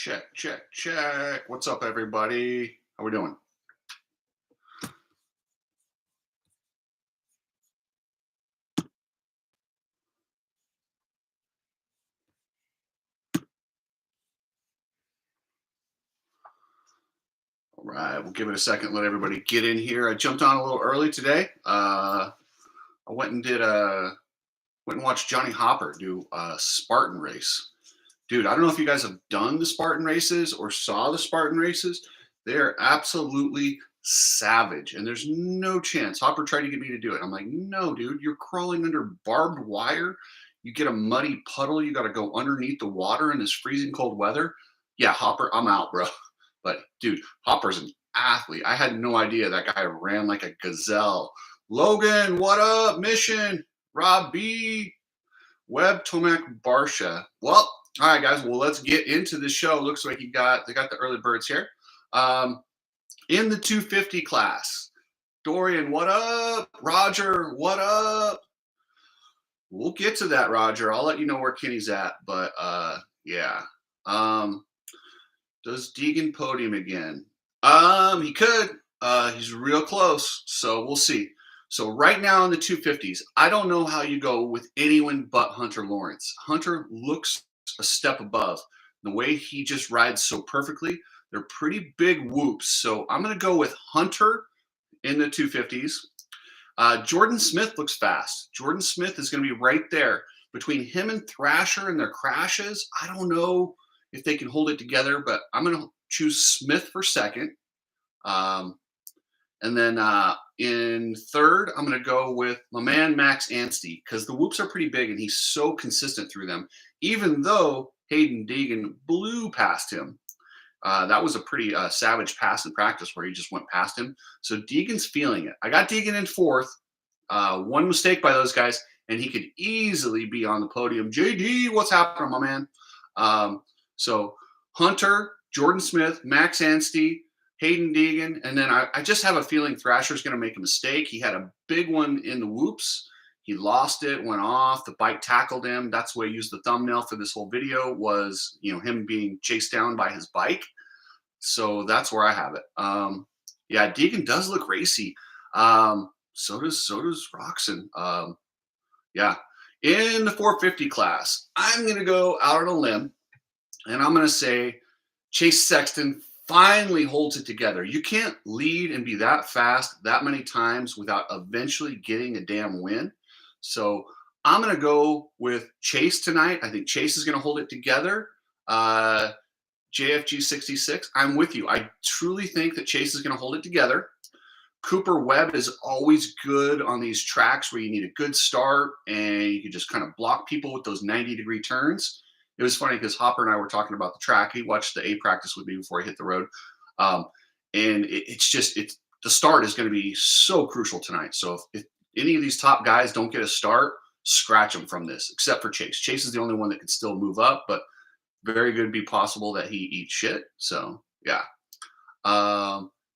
Check, check, check. What's up, everybody? How we doing? All right, we'll give it a second. Let everybody get in here. I jumped on a little early today. I went and watched Johnny Hopper do a Spartan race. Dude, I don't know if you guys have done the Spartan races or saw the Spartan races. They're absolutely savage, and there's no chance. Hopper tried to get me to do it. I'm like, no, dude, you're crawling under barbed wire. You get a muddy puddle. You got to go underneath the water in this freezing cold weather. Yeah, Hopper, I'm out, bro. But dude, Hopper's an athlete. I had no idea that guy ran like a gazelle. Logan, what up? Mission, Rob B, Webb, Tomac, Barsha. Well, all right, guys. Well, let's get into the show. Looks like they got the early birds here. In the 250 class, Dorian, what up? Roger, what up? We'll get to that, Roger. I'll let you know where Kenny's at. But yeah. Does Deegan podium again? He could. He's real close, so we'll see. So right now in the 250s, I don't know how you go with anyone but Hunter Lawrence. Hunter looks a step above. The way he just rides so perfectly, they're pretty big whoops. So I'm going to go with Hunter in the 250s. Jordan Smith looks fast. Jordan Smith is going to be right there. Between him and Thrasher and their crashes, I don't know if they can hold it together, but I'm going to choose Smith for second. And then in third, I'm going to go with my man Max Anstey because the whoops are pretty big and he's so consistent through them. Even though Hayden Deegan blew past him, that was a pretty savage pass in practice where he just went past him. So Deegan's feeling it. I got Deegan in fourth. One mistake by those guys, and he could easily be on the podium. JD, what's happening, my man? So Hunter, Jordan Smith, Max Anstey, Hayden Deegan, and then I just have a feeling Thrasher's going to make a mistake. He had a big one in the whoops. He lost it, went off. The bike tackled him. That's why I used the thumbnail for this whole video was, him being chased down by his bike. So that's where I have it. Yeah, Deegan does look racy. So does Roxon. Yeah. In the 450 class, I'm going to go out on a limb, and I'm going to say Chase Sexton finally holds it together. You can't lead and be that fast that many times without eventually getting a damn win. So I'm going to go with Chase tonight. I think Chase is going to hold it together. JFG 66, I'm with you. I truly think that Chase is going to hold it together. Cooper Webb is always good on these tracks where you need a good start and you can just kind of block people with those 90-degree turns. It was funny because Hopper and I were talking about the track. He watched the A practice with me before he hit the road. And the start is going to be so crucial tonight. So if any of these top guys don't get a start, scratch them from this, except for Chase. Chase is the only one that can still move up, but very good be possible that he eats shit. So, yeah.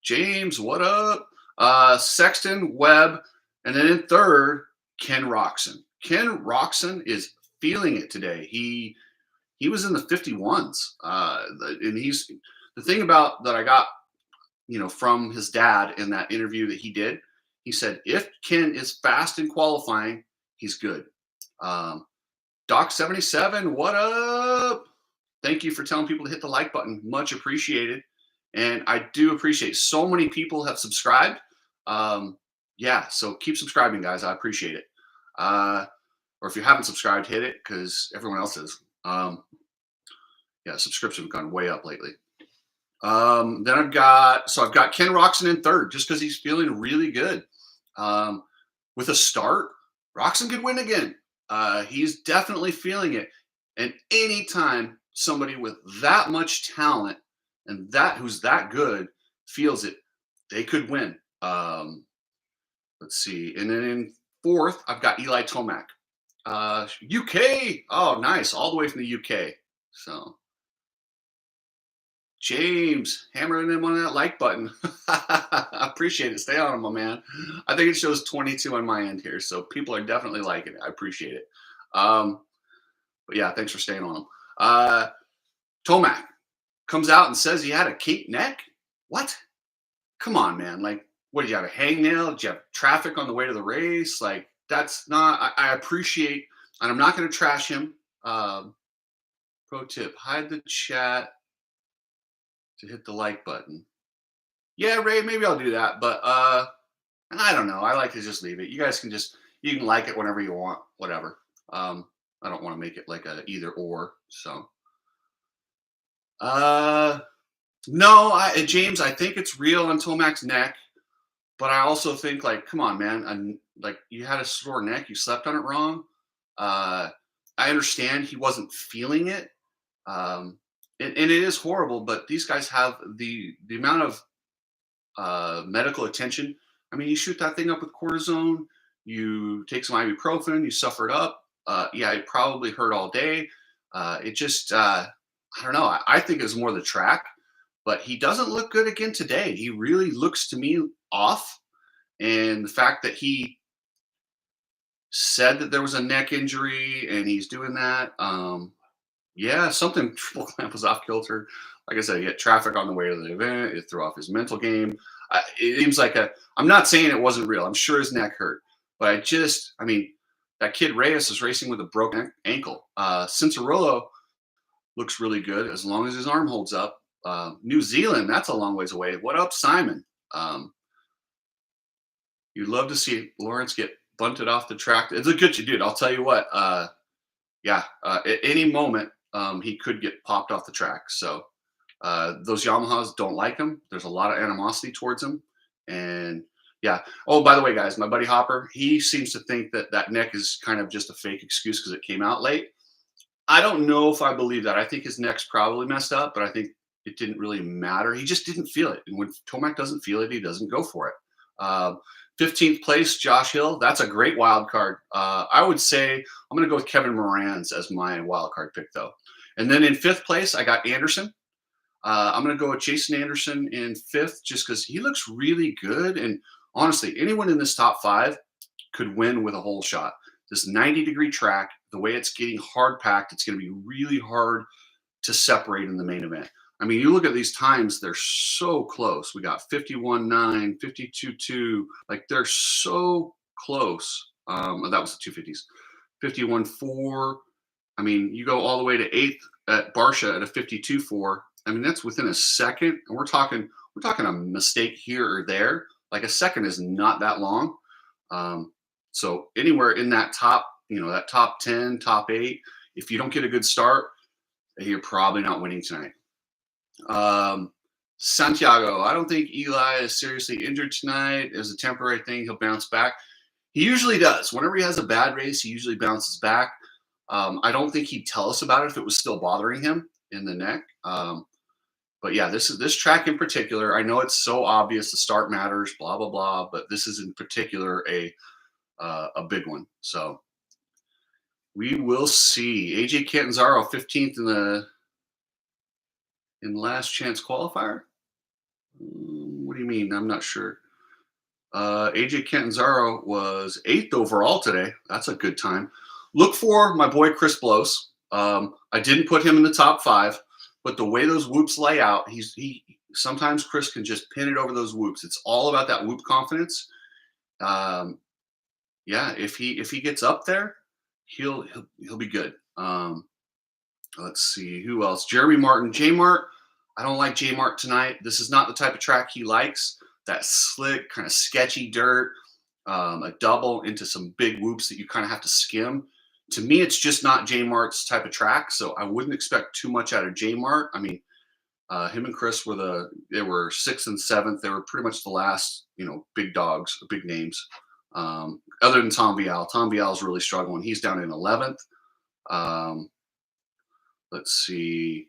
James, what up? Sexton, Webb, and then in third, Ken Roxon. Ken Roxon is feeling it today. He was in the 51s. And he's the thing about that I got, from his dad in that interview that he did. He said, if Ken is fast in qualifying, he's good. Doc 77, what up? Thank you for telling people to hit the like button. Much appreciated. And I do appreciate so many people have subscribed. Yeah, so keep subscribing, guys. I appreciate it. Or if you haven't subscribed, hit it because everyone else is. Yeah, subscription have gone way up lately. Then I've got Ken Roxon in third just because he's feeling really good. With a start, Roxon could win again. He's definitely feeling it. And anytime somebody with that much talent and who's that good feels it, they could win. Let's see. And then in fourth, I've got Eli Tomac. UK. Oh, nice. All the way from the UK. So James, hammering him on that like button. I appreciate it. Stay on him, my man. I think it shows 22 on my end here. So people are definitely liking it. I appreciate it. But yeah, thanks for staying on him. Tomac. comes out and says he had a kink neck. What? Come on, man. Like, what did you have a hangnail? Did you have traffic on the way to the race? Like, that's not. I appreciate, and I'm not going to trash him. Pro tip: hide the chat to hit the like button. Yeah, Ray, maybe I'll do that. But I don't know. I like to just leave it. You guys can just you can like it whenever you want, whatever. I don't want to make it like a either or. So uh no, James, I think it's real on Tomac's neck, but I also think like, come on, man, like you had a sore neck, you slept on it wrong. Uh I understand he wasn't feeling it. And it is horrible, but these guys have the amount of medical attention. I mean, you shoot that thing up with cortisone, you take some ibuprofen, you suffer it up. Yeah, it probably hurt all day. It just, I don't know. I think it's more the track, but he doesn't look good again today. He really looks to me off. And the fact that he said that there was a neck injury and he's doing that, yeah, something triple clamp was off kilter. Like I said, he had traffic on the way to the event. It threw off his mental game. It seems like a. I'm not saying it wasn't real. I'm sure his neck hurt, but I mean, that kid Reyes is racing with a broken ankle. Cincerillo looks really good as long as his arm holds up. New Zealand, that's a long ways away. What up, Simon? Um, you'd love to see Lawrence get bunted off the track. It's a good dude. I'll tell you what. Yeah, at any moment, he could get popped off the track. So those Yamahas don't like him. There's a lot of animosity towards him. And yeah. Oh, by the way, guys, my buddy Hopper, he seems to think that that neck is kind of just a fake excuse because it came out late. I don't know if I believe that. I think his neck's probably messed up, but I think it didn't really matter. He just didn't feel it. And when Tomac doesn't feel it, he doesn't go for it. 15th place, Josh Hill. That's a great wild card. I would say I'm going to go with Kevin Moran's as my wild card pick, though. And then in 5th place, I got Anderson. I'm going to go with Jason Anderson in 5th just because he looks really good. And honestly, anyone in this top 5 could win with a hole shot. This 90-degree track, the way it's getting hard packed, it's going to be really hard to separate in the main event. I mean, you look at these times, they're so close. We got 51.9, 52.2. Like, they're so close. That was the 250s. 51.4. I mean, you go all the way to 8th at Barsha at a 52.4. I mean, that's within a second. And we're talking a mistake here or there. Like, a second is not that long. So anywhere in that top, that top 10, top 8, if you don't get a good start, you're probably not winning tonight. Santiago, I don't think Eli is seriously injured tonight. It was a temporary thing. He'll bounce back. He usually does. Whenever he has a bad race, he usually bounces back. I don't think he'd tell us about it if it was still bothering him in the neck. But yeah, this track in particular, I know it's so obvious the start matters, blah, blah, blah, but this is in particular a big one. So we will see. AJ Catanzaro, 15th in the last chance qualifier. What do you mean? I'm not sure. AJ Catanzaro was 8th overall today. That's a good time. Look for my boy Chris Blows. I didn't put him in the top 5, but the way those whoops lay out, he sometimes Chris can just pin it over those whoops. It's all about that whoop confidence. Yeah, if he gets up there, he'll be good. Let's see who else. Jeremy Martin, J Mart. I don't like J Mart tonight. This is not the type of track he likes. That slick, kind of sketchy dirt, a double into some big whoops that you kind of have to skim. To me, it's just not J Mart's type of track, so I wouldn't expect too much out of J Mart. I mean, him and Chris were 6th and 7th. They were pretty much the last, big dogs, big names. Other than Tom Vial. Tom Vial's really struggling. He's down in 11th. Let's see.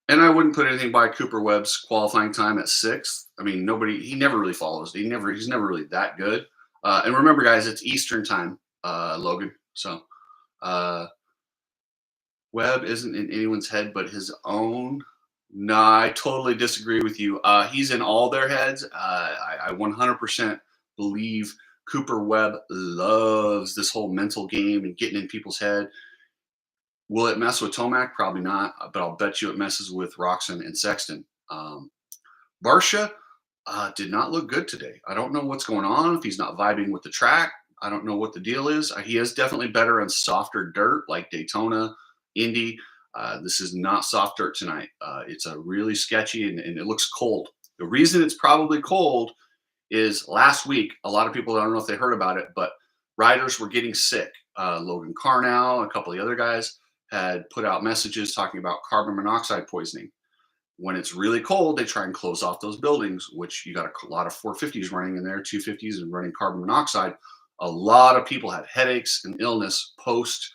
And I wouldn't put anything by Cooper Webb's qualifying time at 6th. I mean, he never really follows. He's never really that good. And remember, guys, it's Eastern time, Logan. So Webb isn't in anyone's head but his own. No, I totally disagree with you. He's in all their heads. I 100% believe Cooper Webb loves this whole mental game and getting in people's head. Will it mess with Tomac? Probably not, but I'll bet you it messes with Roxon and Sexton. Barsha did not look good today. I don't know what's going on. If he's not vibing with the track, I don't know what the deal is. He is definitely better on softer dirt like Daytona, Indy. This is not soft dirt tonight. It's a really sketchy and it looks cold. The reason it's probably cold is last week, a lot of people, I don't know if they heard about it, but riders were getting sick. Logan Carnow, a couple of the other guys had put out messages talking about carbon monoxide poisoning. When it's really cold, they try and close off those buildings, which you got a lot of 450s running in there, 250s and running carbon monoxide. A lot of people had headaches and illness post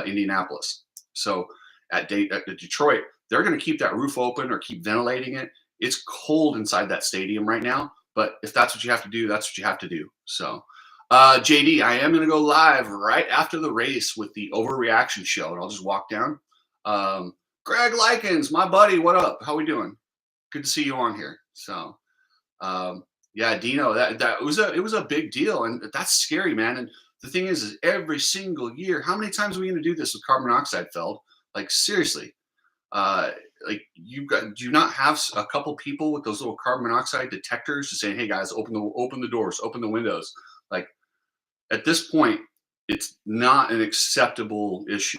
Indianapolis. So at Detroit, they're going to keep that roof open or keep ventilating it. It's cold inside that stadium right now, but if that's what you have to do, that's what you have to do. So, JD, I am going to go live right after the race with the overreaction show, and I'll just walk down. Greg Likens, my buddy, what up? How we doing? Good to see you on here. So, yeah, Dino, it was a big deal, and that's scary, man. And the thing is every single year, how many times are we going to do this with carbon monoxide, Feld? Like seriously, like do you not have a couple people with those little carbon monoxide detectors just saying, "Hey guys, open the doors, open the windows." Like at this point, it's not an acceptable issue.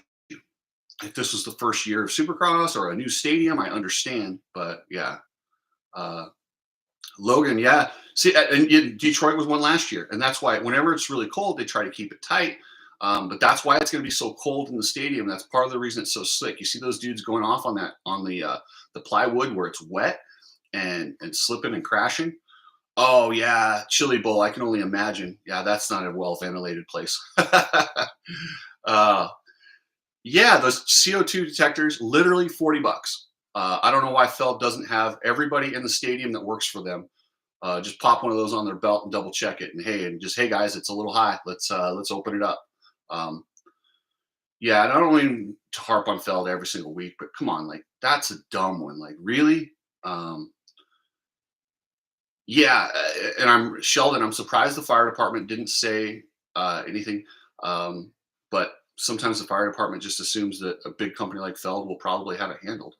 If this was the first year of Supercross or a new stadium, I understand, but yeah. Logan, yeah. See, and Detroit was one last year, and that's why whenever it's really cold, they try to keep it tight. But that's why it's going to be so cold in the stadium. That's part of the reason it's so slick. You see those dudes going off on the plywood where it's wet and slipping and crashing. Oh yeah, Chili Bowl. I can only imagine. Yeah, that's not a well ventilated place. Yeah, those CO2 detectors, literally $40. I don't know why Feld doesn't have everybody in the stadium that works for them. Just pop one of those on their belt and double check it. And hey guys, it's a little high. Let's open it up. Yeah, and I don't mean to harp on Feld every single week, but come on, like that's a dumb one. Like really? Yeah, and I'm Sheldon. I'm surprised the fire department didn't say anything. But sometimes the fire department just assumes that a big company like Feld will probably have it handled.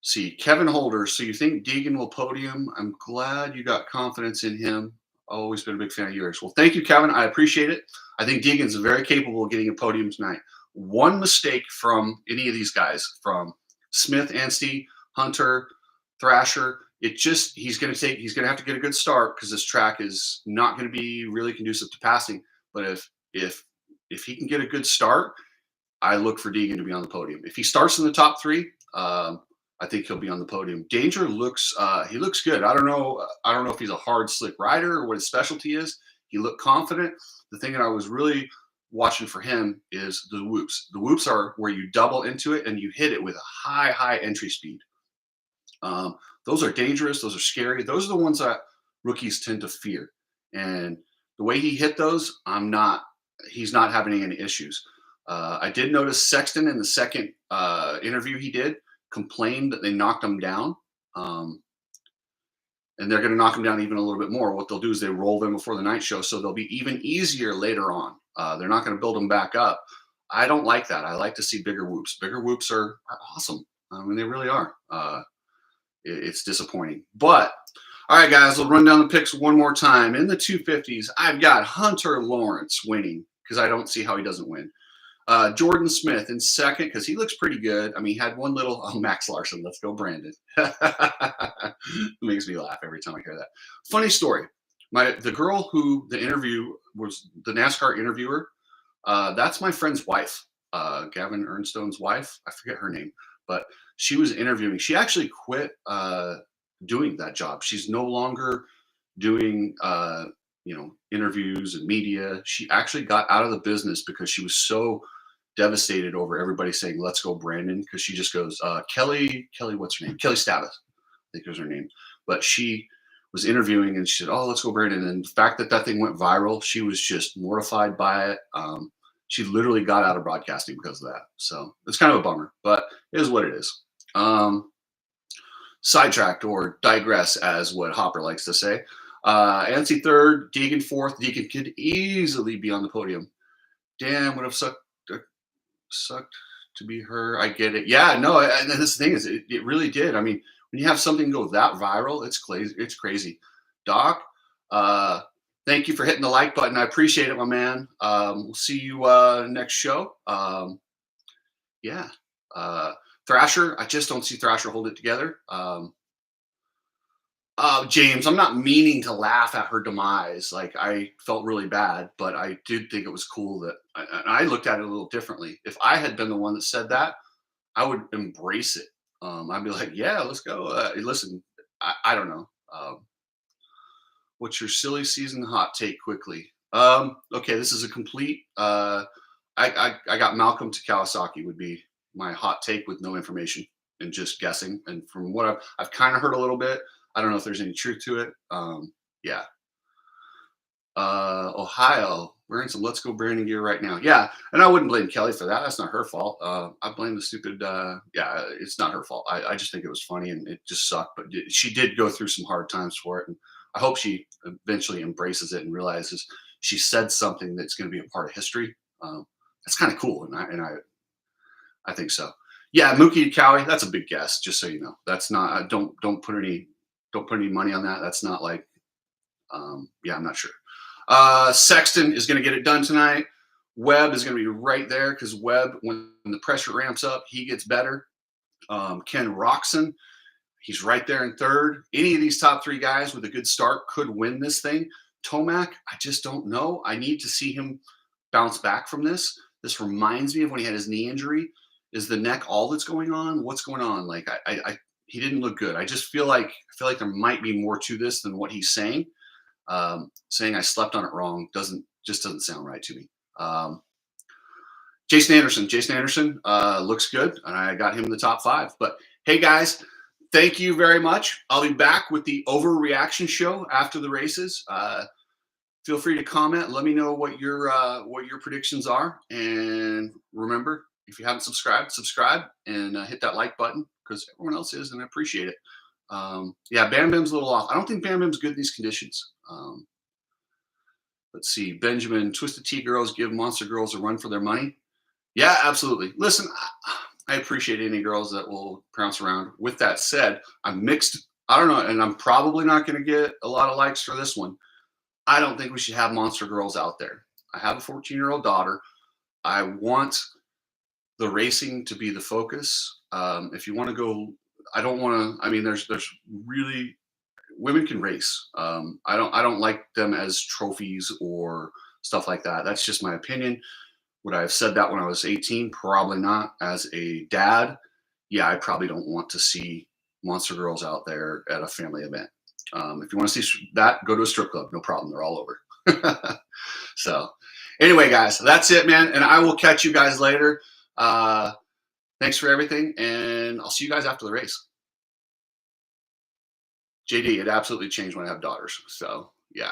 See, Kevin Holder. So you think Deegan will podium? I'm glad you got confidence in him. Always been a big fan of yours. Well, thank you, Kevin. I appreciate it. I think Deegan's very capable of getting a podium tonight. One mistake from any of these guys, from Smith, Anstey, Hunter, Thrasher, he's going to have to get a good start because this track is not going to be really conducive to passing. But if he can get a good start, I look for Deegan to be on the podium. If he starts in the top three, I think he'll be on the podium. Danger looks good. I don't know if he's a hard, slick rider or what his specialty is. He looked confident. The thing that I was really watching for him is the whoops. The whoops are where you double into it and you hit it with a high entry speed. Those are dangerous. Those are scary. Those are the ones that rookies tend to fear. And the way he hit those, he's not having any issues. I did notice Sexton in the second interview he did complained that they knocked him down. And they're going to knock him down even a little bit more. What they'll do is they roll them before the night show, so they'll be even easier later on. They're not going to build them back up. I don't like that. I like to see bigger whoops. Bigger whoops are awesome. I mean, they really are. It's disappointing. But, all right, guys, we'll run down the picks one more time. In the 250s, I've got Hunter Lawrence winning because I don't see how he doesn't win. Jordan Smith in second because he looks pretty good. I mean, he had one little Max Larson. Let's go, Brandon. Makes me laugh every time I hear that. Funny story. The girl who the interview was the NASCAR interviewer. That's my friend's wife, Gavin Ernstone's wife. I forget her name, but she was interviewing. She actually quit doing that job. She's no longer doing interviews and media. She actually got out of the business because she was so devastated over everybody saying, "Let's go, Brandon," because she just goes, Kelly, what's her name? Kelly Stavis, I think was her name. But she was interviewing and she said, "Oh, let's go, Brandon." And the fact that thing went viral, she was just mortified by it. She literally got out of broadcasting because of that. So it's kind of a bummer, but it is what it is. Sidetracked or digress, as what Hopper likes to say. Anstey third, Deegan fourth. Deegan could easily be on the podium. Damn, would have sucked. Sucked to be her. I get it. Yeah, no, and this thing is, it really did. I mean, when you have something go that viral, it's crazy. It's crazy. Doc, uh, thank you for hitting the like button. I appreciate it, my man. We'll see you next show. Yeah. Uh, Thrasher, I just don't see Thrasher hold it together. James, I'm not meaning to laugh at her demise. Like, I felt really bad, but I did think it was cool that I looked at it a little differently. If I had been the one that said that, I would embrace it. I'd be like, yeah, let's go. Listen, I don't know. What's your silly season hot take quickly? Okay, this is a complete. I got Malcolm to Kawasaki would be my hot take with no information and just guessing. And from what I've kind of heard a little bit, I don't know if there's any truth to it. Yeah. Ohio, wearing some Let's Go Brandon gear right now. Yeah, and I wouldn't blame Kelly for that. That's not her fault. I blame the stupid. Yeah, it's not her fault. I just think it was funny and it just sucked. But she did go through some hard times for it, and I hope she eventually embraces it and realizes she said something that's going to be a part of history. That's kind of cool, and I think so. Yeah, Mookie Cowie, that's a big guess. Just so you know, that's not. Don't put any money on that. That's not like. Yeah, I'm not sure. Sexton is going to get it done tonight. Webb is going to be right there because Webb, when the pressure ramps up, he gets better. Ken Roxon, he's right there in third. Any of these top three guys with a good start could win this thing. Tomac, I just don't know. I need to see him bounce back from this. This reminds me of when he had his knee injury. Is the neck all that's going on? What's going on? Like he didn't look good. I feel like there might be more to this than what he's saying. Saying I slept on it wrong doesn't sound right to me. Jason Anderson looks good, and I got him in the top 5. But hey, guys, thank you very much. I'll be back with the overreaction show after the races. Feel free to comment. Let me know what your predictions are, and remember, if you haven't subscribed, subscribe and hit that like button because everyone else is, and I appreciate it. Yeah, Bam Bam's a little off. I don't think Bam Bam's good in these conditions. Let's see. Benjamin, Twisted Tea Girls give Monster Girls a run for their money. Yeah, absolutely. Listen, I appreciate any girls that will prounce around. With that said, I'm mixed. I don't know, and I'm probably not going to get a lot of likes for this one. I don't think we should have Monster Girls out there. I have a 14-year-old daughter. I want the racing to be the focus. If you want to go, I don't want to. I mean, there's really women can race. I don't like them as trophies or stuff like that. That's just my opinion. Would I have said that when I was 18? Probably not. As a dad, yeah, I probably don't want to see Monster Girls out there at a family event. If you want to see that, go to a strip club. No problem. They're all over. So anyway, guys, that's it, man. And I will catch you guys later. Thanks for everything. And I'll see you guys after the race. JD, it absolutely changed when I have daughters. So yeah.